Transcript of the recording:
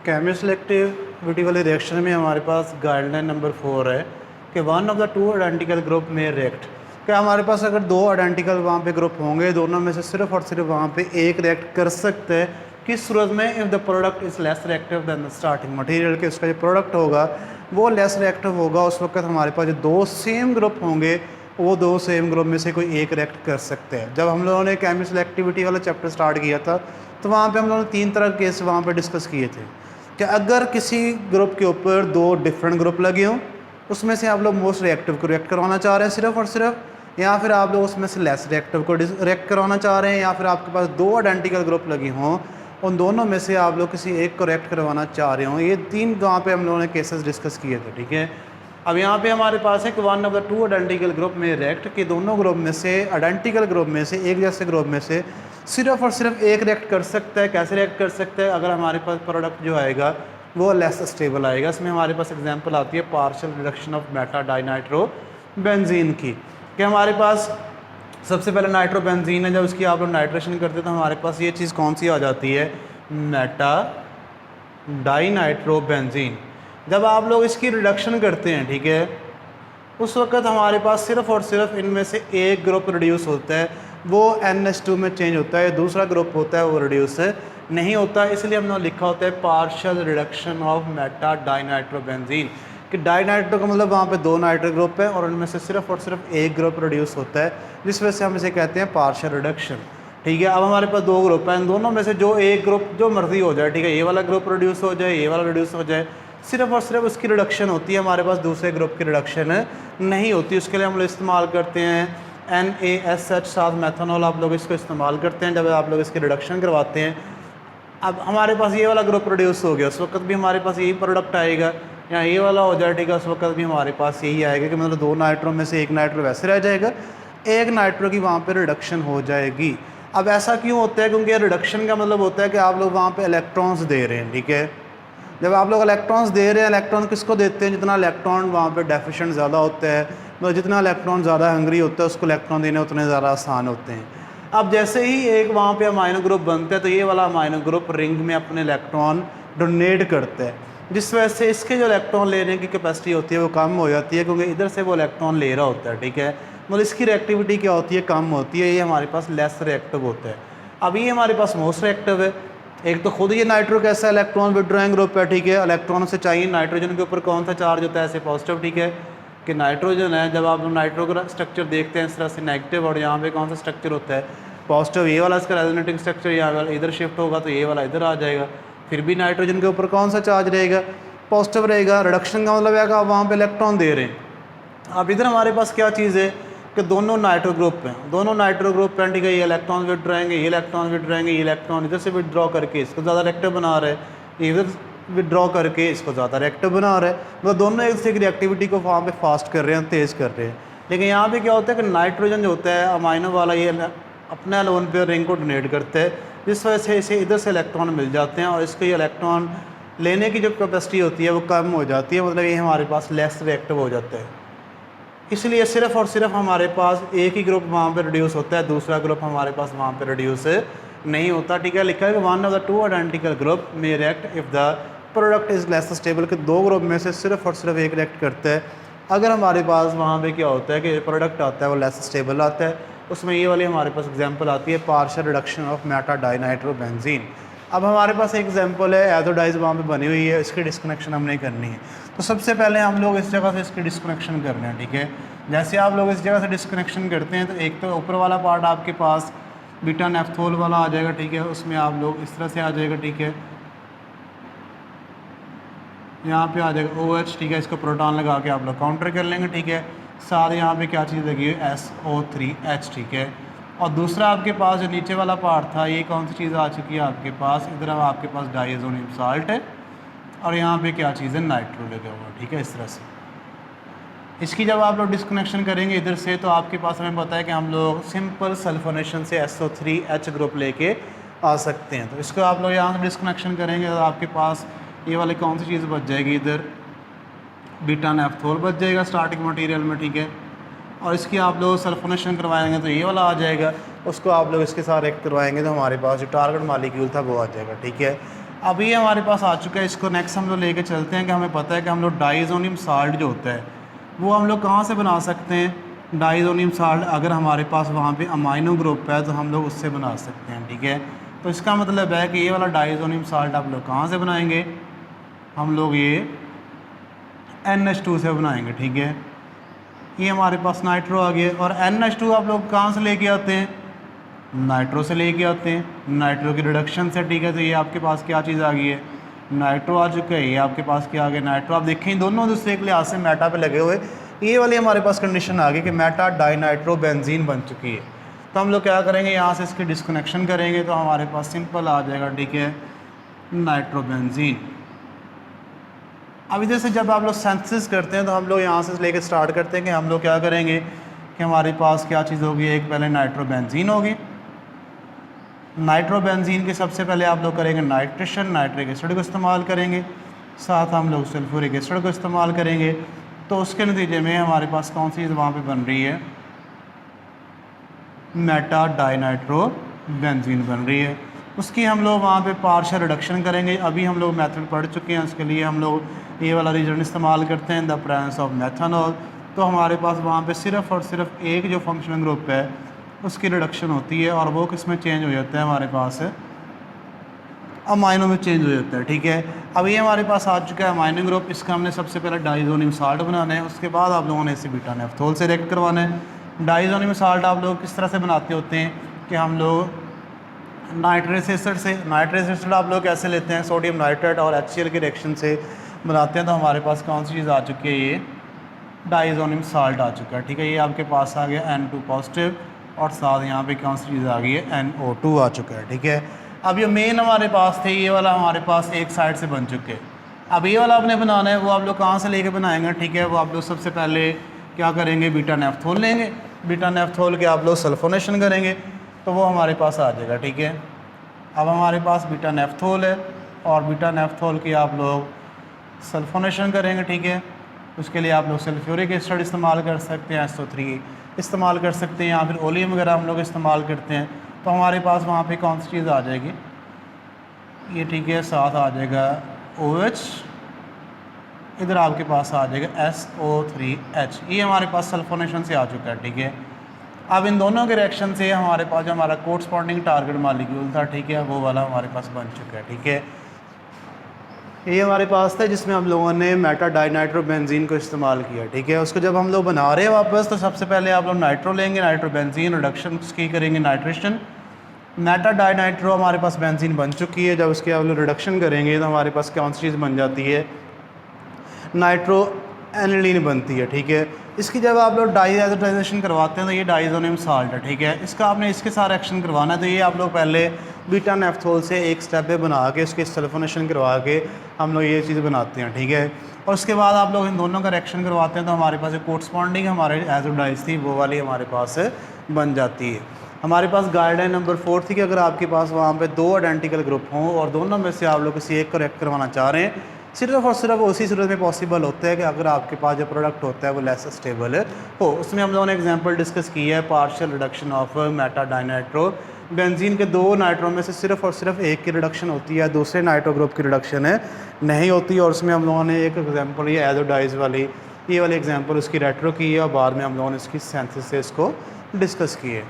केमी सेलेक्टिविटी वाले रिएक्शन में हमारे पास गाइडलाइन नंबर 4 है कि one of the two identical group में रिएक्ट। क्या हमारे पास अगर दो आइडेंटिकल वहाँ पे ग्रुप होंगे, दोनों में से सिर्फ और सिर्फ वहाँ पे एक रिएक्ट कर सकते हैं। किस सूरत में? If the product is less reactive than the starting material, के उसका जो प्रोडक्ट होगा वो लेस रिएक्टिव होगा। उस वक्त हमारे पास जो दो सेम ग्रुप होंगे वो दो सेम ग्रुप में से कोई एक रिएक्ट कर सकते हैं। जब हम लोगों ने केमी सेलेक्टिविटी वाला चैप्टर स्टार्ट किया था तो वहाँ पे हम लोगों ने 3 तरह के केस वहाँ पे डिस्कस किए थे कि अगर किसी ग्रुप के ऊपर दो डिफरेंट ग्रुप लगे हों, उसमें से आप लोग मोस्ट रिएक्टिव को रिएक्ट करवाना चाह रहे हैं सिर्फ और सिर्फ, या फिर आप लोग उसमें से लेस रिएक्टिव को रिएक्ट करवाना चाह रहे हैं, या फिर आपके पास दो आइडेंटिकल ग्रुप लगी हों, उन दोनों में से आप लोग किसी एक को रिएक्ट करवाना चाह रहे हों। ये 3 वहाँ पे हम लोगों ने केसेस डिस्कस किए थे, ठीक है। अब यहाँ पे हमारे पास है कि one of the two identical group में रिएक्ट, कि दोनों ग्रुप में से आइडेंटिकल ग्रुप में से एक जैसे ग्रुप में से सिर्फ और सिर्फ एक रिएक्ट कर सकता है। कैसे रिएक्ट कर सकता है? अगर हमारे पास प्रोडक्ट जो आएगा वो लेस स्टेबल आएगा। इसमें हमारे पास एग्जांपल आती है partial reduction of Meta dinitro benzene की, कि हमारे पास सबसे पहले नाइट्रो बेंजीन है, जब इसकी आप लोग नाइट्रेशन करते हैं तो हमारे पास ये चीज़ कौन सी आ जाती है? Meta dinitro benzene. जब आप लोग इसकी रिडक्शन करते हैं, ठीक है, उस वक्त हमारे पास सिर्फ और सिर्फ इनमें से एक ग्रुप रिड्यूस होता है, वो NH2 में चेंज होता है, दूसरा ग्रुप होता है वो रिड्यूस नहीं होता। इसलिए हमने लिखा होता है partial reduction of Meta dinitro benzene, कि डाइनाइट्रो का मतलब वहाँ पे दो नाइट्रो ग्रुप है और उनमें से सिर्फ और सिर्फ एक ग्रुप रिड्यूस होता है, जिस वजह से हम इसे कहते हैं पार्शियल रिडक्शन, ठीक है। अब हमारे पास दो ग्रुप हैं, इन दोनों में से जो एक ग्रुप जो मर्जी हो जाए, ठीक है, ये वाला ग्रुप रिड्यूस हो जाए, ये वाला रिड्यूस हो जाए, सिर्फ और सिर्फ उसकी रिडक्शन होती है, हमारे पास दूसरे ग्रुप की रिडक्शन नहीं होती। उसके लिए हम लोग इस्तेमाल करते हैं NaSH साथ मेथनॉल, आप लोग इसको इस्तेमाल करते हैं जब आप लोग इसकी रिडक्शन करवाते हैं। अब हमारे पास ये वाला ग्रुप प्रोड्यूस हो गया, उस वक्त भी हमारे पास यही प्रोडक्ट आएगा, या ये वाला हो जाए, ठीक है, उस वक्त भी हमारे पास यही आएगा, कि मतलब दो नाइट्रो में से एक नाइट्रो वैसे रह जाएगा, एक नाइट्रो की वहाँ पर रिडक्शन हो जाएगी। अब ऐसा क्यों होता है? क्योंकि रिडक्शन का मतलब होता है कि आप लोग वहाँ पर इलेक्ट्रॉन्स दे रहे हैं, ठीक है। जब आप लोग इलेक्ट्रॉन्स दे रहे हैं, इलेक्ट्रॉन किसको देते हैं? जितना इलेक्ट्रॉन वहाँ पे डेफिशिएंट ज़्यादा होता है, मतलब जितना इलेक्ट्रॉन ज़्यादा हंग्री होता है उसको इलेक्ट्रॉन देने उतने ज़्यादा आसान होते हैं। अब जैसे ही एक वहाँ पे अमाइनो ग्रुप बनता है तो ये वाला अमाइनो ग्रुप रिंग में अपने इलेक्ट्रॉन डोनेट करता है, जिस वजह से इसके जो इलेक्ट्रॉन लेने की कैपेसिटी होती है वो कम हो जाती है, क्योंकि इधर से वो इलेक्ट्रॉन ले रहा होता है, ठीक है। मतलब इसकी रिएक्टिविटी क्या होती है? कम होती है। ये हमारे पास लेस रिएक्टिव होता है। अब ये हमारे पास मोस्ट रिएक्टिव है। एक तो खुद ये नाइट्रो कैसा इलेक्ट्रॉन विड्रॉइंग ग्रुप है, ठीक है, इलेक्ट्रॉन से चाहिए नाइट्रोजन के ऊपर कौन सा चार्ज होता है? ऐसे पॉजिटिव, ठीक है, कि नाइट्रोजन है, जब आप नाइट्रो का स्ट्रक्चर देखते हैं इस तरह से नेगेटिव, और यहाँ पे कौन सा स्ट्रक्चर होता है? पॉजिटिव। ये वाला इसका रेजोनेटिंग स्ट्रक्चर यहाँ वाला इधर शिफ्ट होगा तो ये वाला इधर आ जाएगा, फिर भी नाइट्रोजन के ऊपर कौन सा चार्ज रहेगा? पॉजिटिव रहेगा। रिडक्शन का मतलब है कि आप वहाँ पर इलेक्ट्रॉन दे रहे हैं। अब इधर हमारे पास क्या चीज़ है कि दोनों नाइट्रो ग्रुप हैं, दोनों नाइट्रो ग्रुप हैं, ठीक है, ये इलेक्ट्रॉन विड्रॉएंगे, ये इलेक्ट्रॉन विड्रॉएंगे, ये इलेक्ट्रॉन इधर से विड्रॉ करके इसको ज़्यादा रिएक्टिव बना रहे हैं, इधर विड्रॉ करके इसको ज़्यादा रिएक्टिव बना रहे हैं, मतलब दोनों एक दूसरे की रिएक्टिविटी को वहाँ पे फास्ट कर रहे हैं, तेज़ कर रहे हैं। लेकिन यहाँ पे क्या होता है कि नाइट्रोजन जो होता है अमाइनो वाला, ये अपने लोन पे रिंग को डोनेट करता है, जिस वजह से इसे इधर से इलेक्ट्रॉन मिल जाते हैं और इसको ये इलेक्ट्रॉन लेने की जो कैपेसिटी होती है वो कम हो जाती है, मतलब ये हमारे पास लेस रिएक्टिव हो जाता है। इसलिए सिर्फ और सिर्फ हमारे पास एक ही ग्रुप वहाँ पे रिड्यूस होता है, दूसरा ग्रुप हमारे पास वहाँ पे रिड्यूस नहीं होता, ठीक है। लिखा है कि one of the two identical group में react if the product is less stable, के दो ग्रुप में से सिर्फ और सिर्फ एक रिएक्ट करता है अगर हमारे पास वहाँ पे क्या होता है कि प्रोडक्ट आता है वो लेस स्टेबल आता है। उसमें ये वाली हमारे पास एग्जाम्पल आती है partial reduction of Meta dinitro benzene. अब हमारे पास एक एग्जाम्पल है एथोडाइज वहाँ पे बनी हुई है, इसकी डिस्कनेक्शन हमने करनी है। तो सबसे पहले हम लोग इस जगह से इसकी डिस्कनेक्शन कर रहे हैं, ठीक है। जैसे आप लोग इस जगह से डिस्कनेक्शन करते हैं तो एक तो ऊपर वाला पार्ट आपके पास बीटा नेफ्थोल वाला आ जाएगा, ठीक है, उसमें आप लोग इस तरह से आ जाएगा, ठीक है, यहाँ पे आ जाएगा OH, ठीक है, इसको प्रोटॉन लगा के आप लोग काउंटर कर लेंगे, ठीक है। साथ यहाँ पे क्या चीज़ लगी है? SO3H, ठीक है। और दूसरा आपके पास जो नीचे वाला पार्ट था, ये कौन सी चीज़ आ चुकी है आपके पास? इधर आपके पास डाइएज़ोनियम साल्ट है और यहाँ पे क्या चीज़ है? नाइट्रो लगा हुआ, ठीक है, इस तरह से। इसकी जब आप लोग डिस्कनेक्शन करेंगे इधर से तो आपके पास हमें पता है कि हम लोग सिंपल सल्फोनेशन से SO3H ग्रुप लेके आ सकते हैं। तो इसको आप लोग यहाँ से डिस्कनेक्शन करेंगे तो आपके पास ये वाली कौन सी चीज़ बच जाएगी? इधर बीटा नेफ्थोल बच जाएगा स्टार्टिंग मटेरियल में, ठीक है। और इसकी आप लोग सल्फोनेशन करवाएंगे तो ये वाला आ जाएगा, उसको आप लोग इसके साथ रिएक्ट करवाएंगे तो हमारे पास जो टारगेट मॉलिक्यूल था वो आ जाएगा, ठीक है। अभी हमारे पास आ चुका है, इसको नेक्स्ट हम लोग लेके चलते हैं कि हमें पता है कि हम लोग डाइज़ोनियम साल्ट जो होता है वो हम लोग कहाँ से बना सकते हैं। डाइज़ोनियम साल्ट अगर हमारे पास वहाँ पे अमाइनो ग्रुप है तो हम लोग उससे बना सकते हैं, ठीक है। तो इसका मतलब है कि ये वाला डाइज़ोनियम साल्ट आप लोग कहाँ से बनाएंगे, हम लोग ये NH2 से बनाएंगे, ठीक है। ये हमारे पास नाइट्रो आ गया और NH2 आप लोग कहाँ से लेके आते हैं, नाइट्रो से लेके आते हैं, नाइट्रो की रिडक्शन से, ठीक है। तो ये आपके पास क्या चीज़ आ गई है, नाइट्रो आ चुका है। ये आपके पास क्या आ गया, नाइट्रो। आप देखें दोनों दूसरे के लिहाज से मेटा पे लगे हुए, ये वाली हमारे पास कंडीशन आ गई कि मेटा डाइनाइट्रो बेंजीन बन चुकी है। तो हम लोग क्या करेंगे, यहाँ से इसकी डिस्कनेक्शन करेंगे तो हमारे पास सिंपल आ जाएगा, ठीक है, नाइट्रो बेंजीन। अब इधर से जब आप लोग सिंथेसिस करते हैं तो हम लोग यहाँ से लेके स्टार्ट करते हैं कि हम लोग क्या करेंगे कि हमारे पास क्या चीज़ होगी, एक पहले नाइट्रो बेंजीन होगी। नाइट्रो बेंजीन के सबसे पहले आप लोग करेंगे नाइट्रेशन, नाइट्रिक एसिड को इस्तेमाल करेंगे, साथ हम लोग सल्फ्यूरिक एसिड को इस्तेमाल करेंगे। तो उसके नतीजे में हमारे पास कौन सी चीज़ वहाँ पे बन रही है, मेटा डाइनाइट्रो बेंजीन बन रही है। उसकी हम लोग वहाँ पे पार्शियल रिडक्शन करेंगे। अभी हम लोग मेथड पढ़ चुके हैं, उसके लिए हम लोग ये वाला रीजन इस्तेमाल करते हैं, द प्रेजेंस ऑफ मेथनॉल। तो हमारे पास वहाँ पे सिर्फ़ और सिर्फ एक जो फंक्शनल ग्रुप है उसकी रिडक्शन होती है और वो किस में चेंज हो जाता है, हमारे पास अमाइनो में चेंज हो जाता है, ठीक है। अब ये हमारे पास आ चुका है अमाइनो ग्रुप। इसका हमने सबसे पहले डाइज़ोनियम साल्ट बनाना है, उसके बाद आप लोगों ने इसे बीटा नेफ्थोल से रिएक्ट करवाना है। डाइज़ोनियम साल्ट आप लोग किस तरह से बनाते होते हैं कि हम लोग नाइट्रस एसिड से, नाइट्रस एसिड आप लोग कैसे लेते हैं, सोडियम नाइट्रेट और HCl की रिएक्शन से बनाते हैं। तो हमारे पास कौन सी चीज़ आ चुकी है, ये डाइज़ोनियम साल्ट आ चुका है, ठीक है। ये आपके पास आ गया N2 पॉजिटिव और साथ यहाँ पे कौन सी चीज़ आ गई है, NO2 आ चुका है, ठीक है। अब ये मेन हमारे पास थे, ये वाला हमारे पास एक साइड से बन चुके हैं। अब ये वाला आपने बनाना है, वो आप लोग कहाँ से लेके बनाएंगे, ठीक है। वो आप लोग सबसे पहले क्या करेंगे, बीटा नेफ्थोल लेंगे। बीटा नेफ्थोल के आप लोग सल्फोनेशन करेंगे तो वो हमारे पास आ जाएगा, ठीक है। अब हमारे पास बीटा नेफ्थोल है और बीटा नेफ्थोल की आप लोग सल्फोनेशन करेंगे, ठीक है। उसके लिए आप लोग सल्फ्यूरिक एसिड इस्तेमाल कर सकते हैं, SO3 इस्तेमाल कर सकते हैं, या फिर ओलियम वगैरह हम लोग इस्तेमाल करते हैं। तो हमारे पास वहाँ पे कौन सी चीज़ आ जाएगी, ये, ठीक है। साथ आ जाएगा OH, इधर आपके पास आ जाएगा SO3H। ये हमारे पास सल्फोनेशन से आ चुका है, ठीक है। अब इन दोनों के रिएक्शन से हमारे पास जो हमारा कोरस्पॉन्डिंग टारगेट मॉलिक्यूल था, ठीक है, वो वाला हमारे पास बन चुका है, ठीक है। ये हमारे पास था जिसमें हम लोगों ने मेटा डाइनाइट्रो बेंजीन को इस्तेमाल किया, ठीक है। उसको जब हम लोग बना रहे हैं वापस, तो सबसे पहले आप लोग नाइट्रो लेंगे, नाइट्रो बेंजीन रिडक्शन की करेंगे, नाइट्रेशन। मेटा डाइनाइट्रो हमारे पास बेंजीन बन चुकी है। जब उसके आप लोग रिडक्शन करेंगे तो हमारे पास कौन सी चीज़ बन जाती है, नाइट्रो एनिलीन बनती है, ठीक है। इसकी जब आप लोग डाइहाइड्रोटाइजेशन करवाते हैं तो ये डाइज़ोनियम साल्ट है, ठीक है। इसका आपने इसके साथ एक्शन करवाना है। तो ये आप लोग पहले बीटा नेफ्थोल से एक स्टेप पे बना के उसके सल्फोनेशन करवा के हम लोग ये चीज़ बनाते हैं, ठीक है। और उसके बाद आप लोग इन दोनों का रिएक्शन करवाते हैं तो हमारे पास जो कोरस्पॉन्डिंग हमारे एजोडाइज थी वो वाली हमारे पास बन जाती है। हमारे पास गाइडलाइन नंबर 4 थी कि अगर आपके पास वहाँ पे 2 आइडेंटिकल ग्रुप हों और दोनों में से आप लोग किसी एक को रिएक्ट करवाना चाह रहे हैं, सिर्फ और सिर्फ उसी सूरत में पॉसिबल होता है कि अगर आपके पास जो प्रोडक्ट होता है वो लेस स्टेबल हो। उसमें हम लोगों ने एग्जांपल डिस्कस की है, partial reduction of Meta dinitro benzene के 2 नाइट्रो में से सिर्फ और सिर्फ एक की रिडक्शन होती है, दूसरे नाइट्रो ग्रुप की रिडक्शन नहीं होती। और उसमें हम लोगों ने एक एग्जांपल ये एजोडाइज वाली, ये वाली एग्जांपल उसकी रेट्रो की है और बाद में हम लोगों ने इसकी सिंथेसिस को डिस्कस की है।